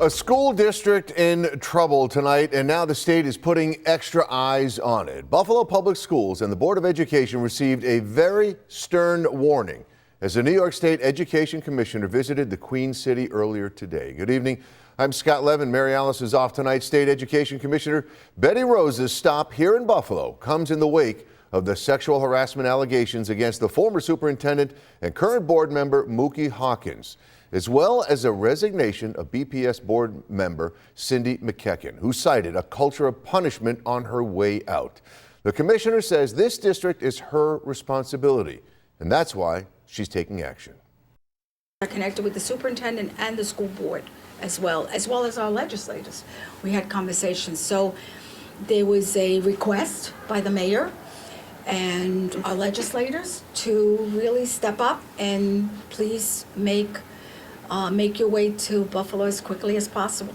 A school district in trouble tonight, and now the state is putting extra eyes on it. Buffalo Public Schools and the Board of Education received a very stern warning as the New York State Education Commissioner visited the Queen City earlier today. Good evening. I'm Scott Levin. Mary Alice is off tonight. State Education Commissioner Betty Rosa's stop here in Buffalo comes in the wake of the sexual harassment allegations against the former superintendent and current board member Mookie Hawkins, as well as a resignation of BPS board member Cindy McKecken, who cited a culture of punishment on her way out. The commissioner says this district is her responsibility, and that's why she's taking action. I connected with the superintendent and the school board as well as our legislators. We had conversations. So there was a request by the mayor and our legislators to really step up and please make your way to Buffalo as quickly as possible.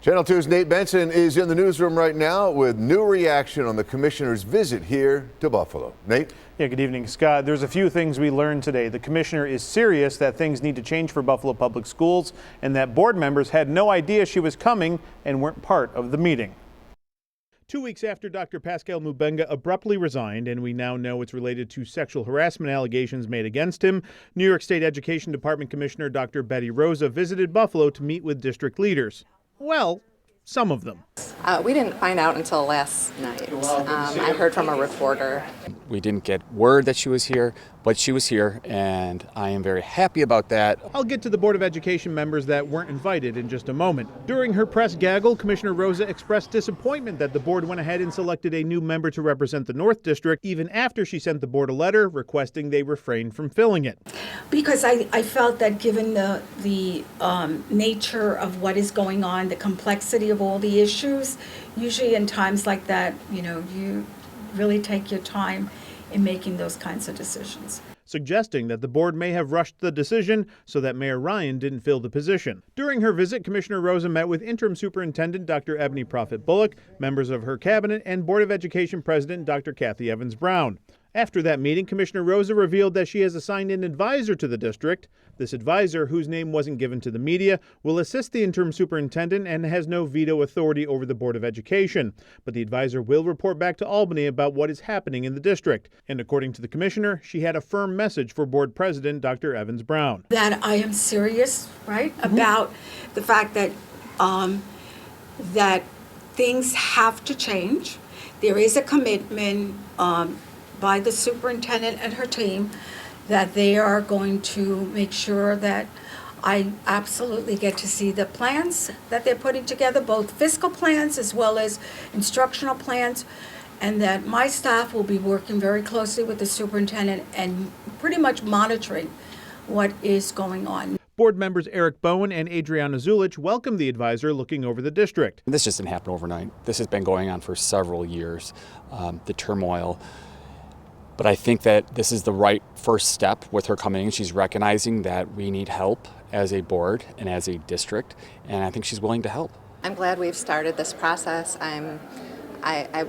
Channel 2's Nate Benson is in the newsroom right now with new reaction on the commissioner's visit here to Buffalo. Nate? Yeah, good evening, Scott. There's a few things we learned today. The commissioner is serious that things need to change for Buffalo Public Schools and that board members had no idea she was coming and weren't part of the meeting. 2 weeks after Dr. Pascal Mubenga abruptly resigned, and we now know it's related to sexual harassment allegations made against him, New York State Education Department Commissioner Dr. Betty Rosa visited Buffalo to meet with district leaders. Well, some of them. We didn't find out until last night. I heard from a reporter. We didn't get word that she was here, but she was here, and I am very happy about that. I'll get to the Board of Education members that weren't invited in just a moment. During her press gaggle, Commissioner Rosa expressed disappointment that the board went ahead and selected a new member to represent the North District, even after she sent the board a letter requesting they refrain from filling it. Because I felt that given the nature of what is going on, the complexity of all the issues, usually in times like that, you really take your time in making those kinds of decisions. Suggesting that the board may have rushed the decision so that Mayor Ryan didn't fill the position. During her visit, Commissioner Rosa met with Interim Superintendent Dr. Ebony Prophet-Bullock, members of her cabinet, and Board of Education President Dr. Kathy Evans-Brown. After that meeting, Commissioner Rosa revealed that she has assigned an advisor to the district. This advisor, whose name wasn't given to the media, will assist the interim superintendent and has no veto authority over the Board of Education. But the advisor will report back to Albany about what is happening in the district. And according to the commissioner, she had a firm message for board president Dr. Evans-Brown. That I am serious, right, about the fact that that things have to change. There is a commitment by the superintendent and her team that they are going to make sure that I absolutely get to see the plans that they're putting together, both fiscal plans as well as instructional plans, and that my staff will be working very closely with the superintendent and pretty much monitoring what is going on. Board members Eric Bowen and Adriana Zulich welcomed the advisor looking over the district. This just didn't happen overnight. This has been going on for several years, the turmoil. But I think that this is the right first step with her coming in. She's recognizing that we need help as a board and as a district, and I think she's willing to help. I'm glad we've started this process. I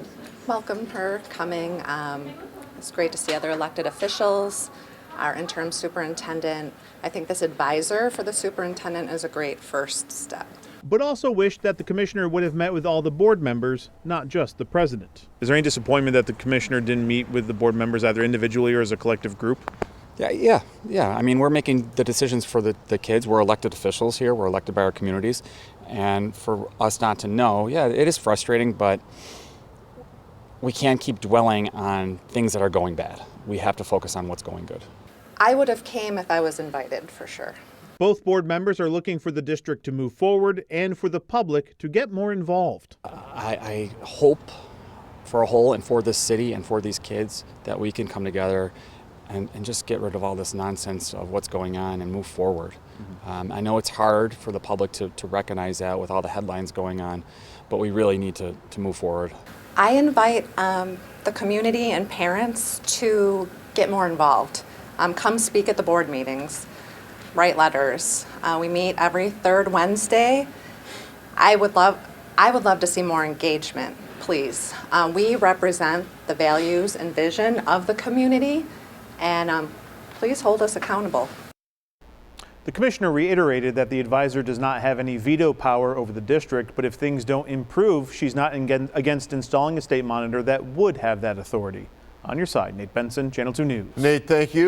welcome her coming. It's great to see other elected officials, our interim superintendent. I think this advisor for the superintendent is a great first step. But also wished that the commissioner would have met with all the board members, not just the president. Is there any disappointment that the commissioner didn't meet with the board members either individually or as a collective group? Yeah. I mean, we're making the decisions for the kids. We're elected officials here. We're elected by our communities. And for us not to know, it is frustrating, but we can't keep dwelling on things that are going bad. We have to focus on what's going good. I would have came if I was invited, for sure. Both board members are looking for the district to move forward and for the public to get more involved. I hope for a whole and for this city and for these kids that we can come together and just get rid of all this nonsense of what's going on and move forward. I know it's hard for the public to recognize that with all the headlines going on, but we really need to move forward. I invite the community and parents to get more involved. Come speak at the board meetings. Write letters. We meet every third Wednesday. I would love to see more engagement, please. We represent the values and vision of the community, and please hold us accountable. The commissioner reiterated that the advisor does not have any veto power over the district, but if things don't improve, she's not against installing a state monitor that would have that authority. On your side, Nate Benson, Channel 2 News. Nate, thank you.